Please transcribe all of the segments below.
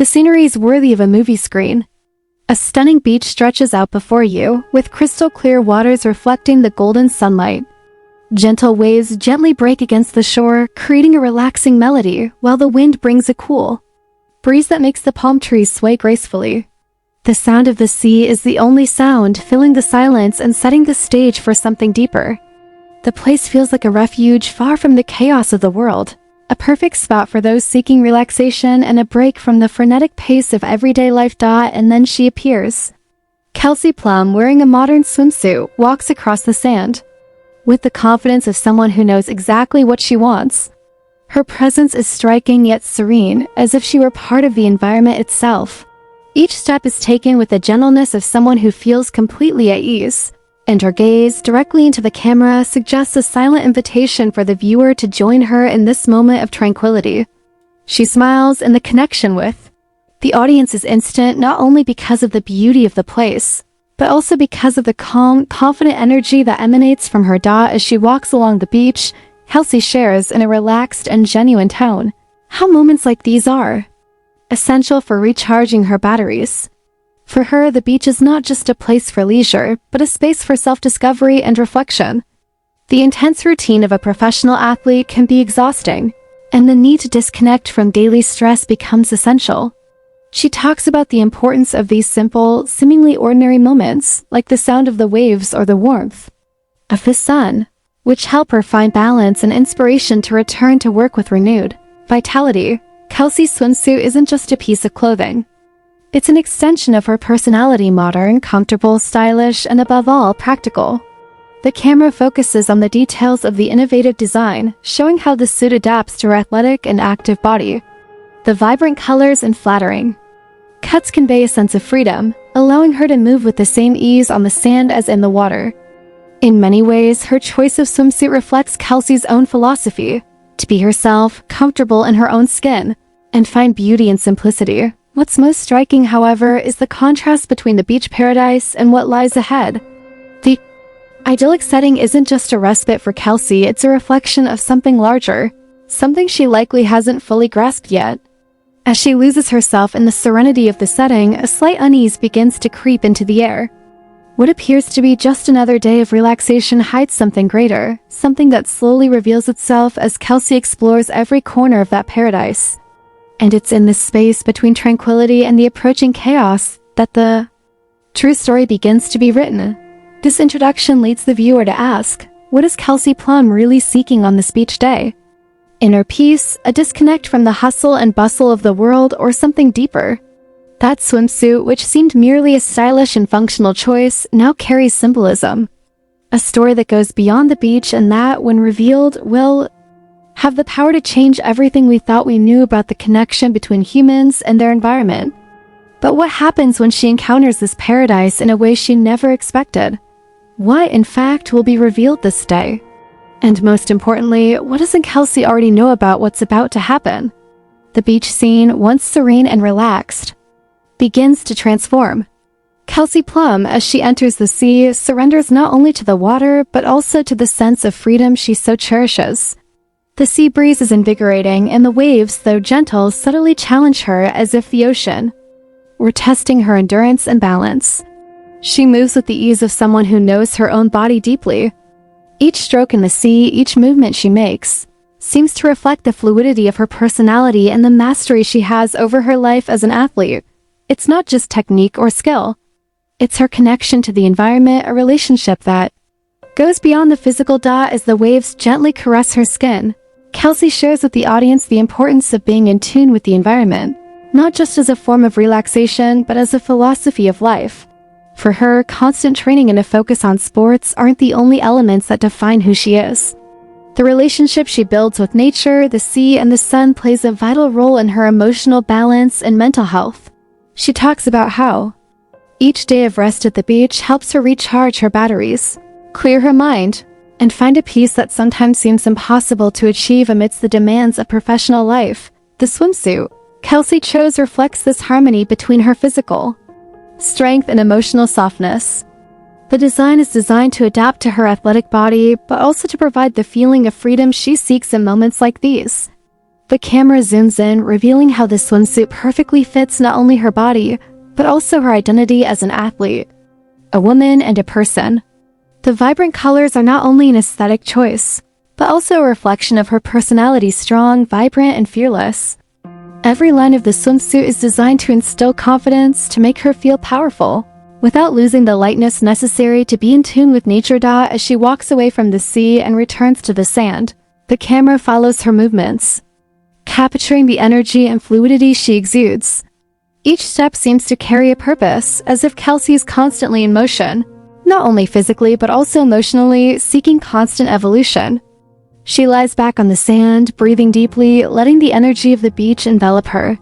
The scenery is worthy of a movie screen. A stunning beach stretches out before you, with crystal clear waters reflecting the golden sunlight. Gentle waves gently break against the shore, creating a relaxing melody, while the wind brings a cool breeze that makes the palm trees sway gracefully. The sound of the sea is the only sound, filling the silence and setting the stage for something deeper. The place feels like a refuge far from the chaos of the world, a perfect spot for those seeking relaxation and a break from the frenetic pace of everyday life. And then she appears. Kelsey Plum, wearing a modern swimsuit, walks across the sand. With the confidence of someone who knows exactly what she wants. Her presence is striking yet serene, as if she were part of the environment itself. Each step is taken with the gentleness of someone who feels completely at ease, and her gaze directly into the camera suggests a silent invitation for the viewer to join her in this moment of tranquility. She smiles, and the connection with the audience is instant, not only because of the beauty of the place, but also because of the calm, confident energy that emanates from her. As she walks along the beach, Kelsey shares in a relaxed and genuine tone how moments like these are essential for recharging her batteries. For her, the beach is not just a place for leisure, but a space for self-discovery and reflection. The intense routine of a professional athlete can be exhausting, and the need to disconnect from daily stress becomes essential. She talks about the importance of these simple, seemingly ordinary moments, like the sound of the waves or the warmth of the sun, which help her find balance and inspiration to return to work with renewed vitality. Kelsey's swimsuit isn't just a piece of clothing. It's an extension of her personality, modern, comfortable, stylish, and above all, practical. The camera focuses on the details of the innovative design, showing how the suit adapts to her athletic and active body. The vibrant colors and flattering cuts convey a sense of freedom, allowing her to move with the same ease on the sand as in the water. In many ways, her choice of swimsuit reflects Kelsey's own philosophy: to be herself, comfortable in her own skin, and find beauty in simplicity. What's most striking, however, is the contrast between the beach paradise and what lies ahead. The idyllic setting isn't just a respite for Kelsey, it's a reflection of something larger, something she likely hasn't fully grasped yet. As she loses herself in the serenity of the setting, a slight unease begins to creep into the air. What appears to be just another day of relaxation hides something greater, something that slowly reveals itself as Kelsey explores every corner of that paradise. And it's in this space between tranquility and the approaching chaos that the true story begins to be written. This introduction leads the viewer to ask, what is Kelsey Plum really seeking on this beach day? Inner peace, a disconnect from the hustle and bustle of the world, or something deeper? That swimsuit, which seemed merely a stylish and functional choice, now carries symbolism. A story that goes beyond the beach and that, when revealed, will have the power to change everything we thought we knew about the connection between humans and their environment. But what happens when she encounters this paradise in a way she never expected? What, in fact, will be revealed this day? And most importantly, what doesn't Kelsey already know about what's about to happen? The beach scene, once serene and relaxed, begins to transform. Kelsey Plum, as she enters the sea, surrenders not only to the water, but also to the sense of freedom she so cherishes. The sea breeze is invigorating, and the waves, though gentle, subtly challenge her as if the ocean were testing her endurance and balance. She moves with the ease of someone who knows her own body deeply. Each stroke in the sea, each movement she makes, seems to reflect the fluidity of her personality and the mastery she has over her life as an athlete. It's not just technique or skill. It's her connection to the environment, a relationship that goes beyond the physical. As the waves gently caress her skin, Kelsey shares with the audience the importance of being in tune with the environment, not just as a form of relaxation, but as a philosophy of life. For her, constant training and a focus on sports aren't the only elements that define who she is. The relationship she builds with nature, the sea, and the sun plays a vital role in her emotional balance and mental health. She talks about how each day of rest at the beach helps her recharge her batteries, clear her mind, and find a peace that sometimes seems impossible to achieve amidst the demands of professional life. The swimsuit Kelsey chose reflects this harmony between her physical strength and emotional softness. The design is designed to adapt to her athletic body, but also to provide the feeling of freedom she seeks in moments like these. The camera zooms in, revealing how the swimsuit perfectly fits not only her body, but also her identity as an athlete, a woman, and a person. The vibrant colors are not only an aesthetic choice, but also a reflection of her personality, strong, vibrant, and fearless. Every line of the swimsuit is designed to instill confidence, to make her feel powerful, without losing the lightness necessary to be in tune with nature. As she walks away from the sea and returns to the sand, the camera follows her movements, capturing the energy and fluidity she exudes. Each step seems to carry a purpose, as if Kelsey is constantly in motion, not only physically but also emotionally, seeking constant evolution. She lies back on the sand, breathing deeply, letting the energy of the beach envelop her.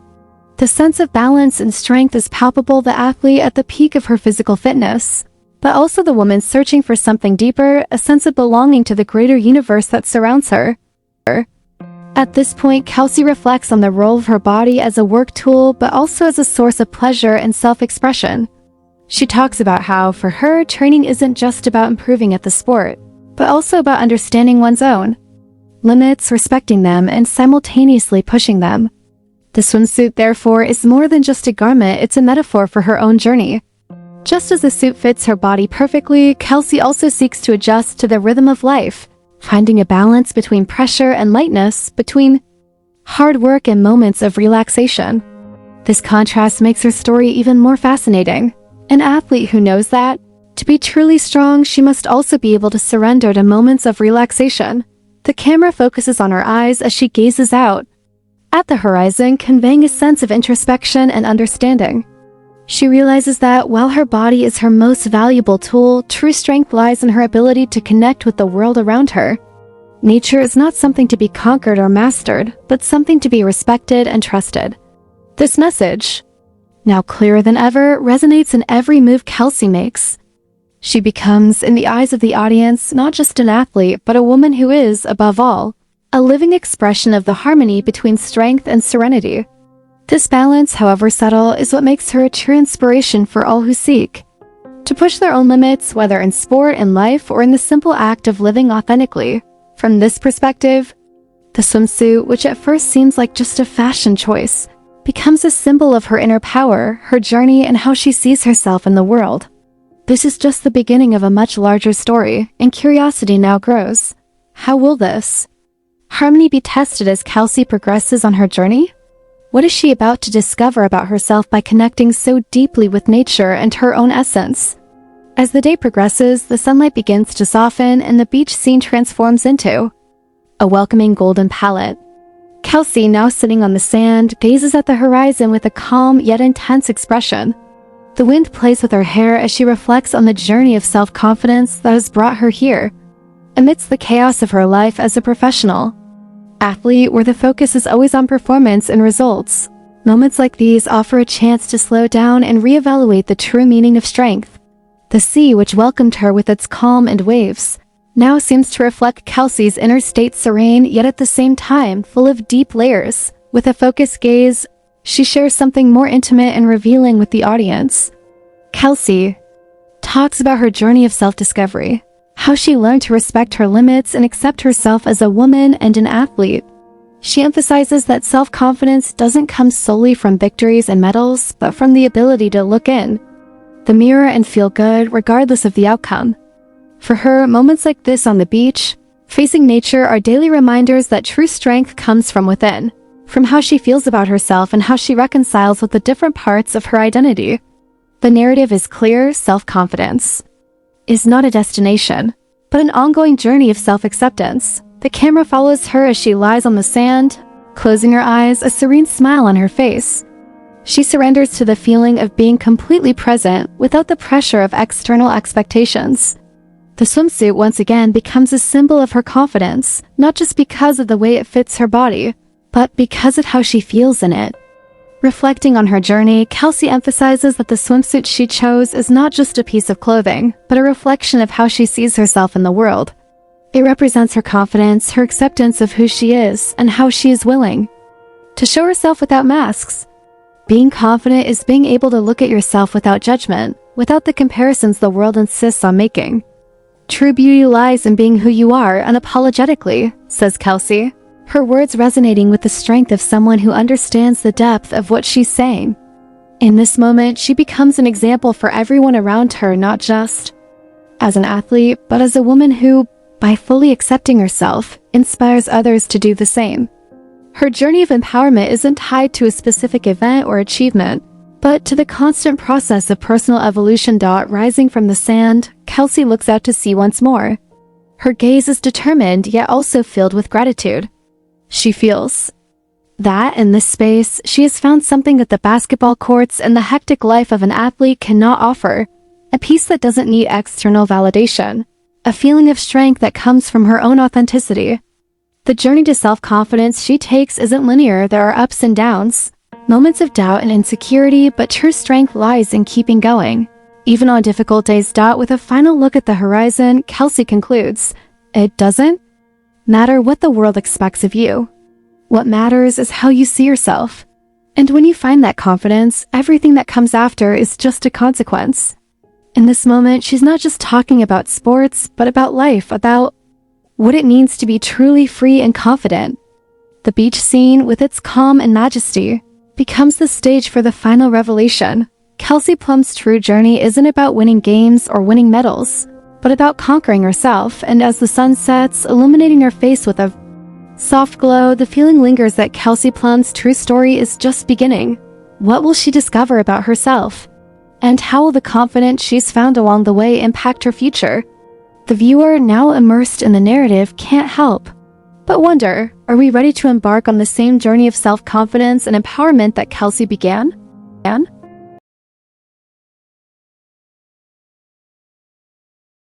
The sense of balance and strength is palpable, the athlete at the peak of her physical fitness, but also the woman searching for something deeper, a sense of belonging to the greater universe that surrounds her. At this point, Kelsey reflects on the role of her body as a work tool, but also as a source of pleasure and self-expression. She talks about how, for her, training isn't just about improving at the sport, but also about understanding one's own limits, respecting them, and simultaneously pushing them. The swimsuit, therefore, is more than just a garment, it's a metaphor for her own journey. Just as the suit fits her body perfectly, Kelsey also seeks to adjust to the rhythm of life, finding a balance between pressure and lightness, between hard work and moments of relaxation. This contrast makes her story even more fascinating. An athlete who knows that, to be truly strong, she must also be able to surrender to moments of relaxation. The camera focuses on her eyes as she gazes out at the horizon, conveying a sense of introspection and understanding. She realizes that while her body is her most valuable tool, true strength lies in her ability to connect with the world around her. Nature is not something to be conquered or mastered, but something to be respected and trusted. This message, now clearer than ever, resonates in every move Kelsey makes. She becomes, in the eyes of the audience, not just an athlete, but a woman who is, above all, a living expression of the harmony between strength and serenity. This balance, however subtle, is what makes her a true inspiration for all who seek to push their own limits, whether in sport, in life, or in the simple act of living authentically. From this perspective, the swimsuit, which at first seems like just a fashion choice, becomes a symbol of her inner power, her journey, and how she sees herself in the world. This is just the beginning of a much larger story, and curiosity now grows. How will this harmony be tested as Kelsey progresses on her journey? What is she about to discover about herself by connecting so deeply with nature and her own essence? As the day progresses, the sunlight begins to soften and the beach scene transforms into a welcoming golden palette. Kelsey, now sitting on the sand, gazes at the horizon with a calm yet intense expression. The wind plays with her hair as she reflects on the journey of self-confidence that has brought her here. Amidst the chaos of her life as a professional athlete, where the focus is always on performance and results, moments like these offer a chance to slow down and reevaluate the true meaning of strength. The sea, which welcomed her with its calm and waves, now seems to reflect Kelsey's inner state, serene, yet at the same time full of deep layers. With a focused gaze, she shares something more intimate and revealing with the audience. Kelsey talks about her journey of self-discovery, how she learned to respect her limits and accept herself as a woman and an athlete. She emphasizes that self-confidence doesn't come solely from victories and medals, but from the ability to look in the mirror and feel good regardless of the outcome. For her, moments like this on the beach, facing nature, are daily reminders that true strength comes from within, from how she feels about herself and how she reconciles with the different parts of her identity. The narrative is clear: self-confidence is not a destination, but an ongoing journey of self-acceptance. The camera follows her as she lies on the sand, closing her eyes, a serene smile on her face. She surrenders to the feeling of being completely present without the pressure of external expectations. The swimsuit once again becomes a symbol of her confidence, not just because of the way it fits her body, but because of how she feels in it. Reflecting on her journey, Kelsey emphasizes that the swimsuit she chose is not just a piece of clothing, but a reflection of how she sees herself in the world. It represents her confidence, her acceptance of who she is, and how she is willing to show herself without masks. Being confident is being able to look at yourself without judgment, without the comparisons the world insists on making. True beauty lies in being who you are unapologetically, says Kelsey. her words resonating with the strength of someone who understands the depth of what she's saying. In this moment, she becomes an example for everyone around her, not just as an athlete, but as a woman who, by fully accepting herself, inspires others to do the same. Her journey of empowerment isn't tied to a specific event or achievement, but to the constant process of personal evolution. Rising from the sand, Kelsey looks out to sea once more. Her gaze is determined, yet also filled with gratitude. She feels that in this space, she has found something that the basketball courts and the hectic life of an athlete cannot offer, a peace that doesn't need external validation, a feeling of strength that comes from her own authenticity. The journey to self-confidence she takes isn't linear. There are ups and downs, moments of doubt and insecurity, but true strength lies in keeping going. Even on difficult days. With a final look at the horizon, Kelsey concludes, "It doesn't matter what the world expects of you. What matters is how you see yourself. And when you find that confidence, everything that comes after is just a consequence." In this moment, she's not just talking about sports, but about life, about what it means to be truly free and confident. The beach scene, with its calm and majesty, becomes the stage for the final revelation. Kelsey Plum's true journey isn't about winning games or winning medals, but about conquering herself, and as the sun sets, illuminating her face with a soft glow, the feeling lingers that Kelsey Plum's true story is just beginning. What will she discover about herself? And how will the confidence she's found along the way impact her future? The viewer, now immersed in the narrative, can't help but wonder, are we ready to embark on the same journey of self-confidence and empowerment that Kelsey began?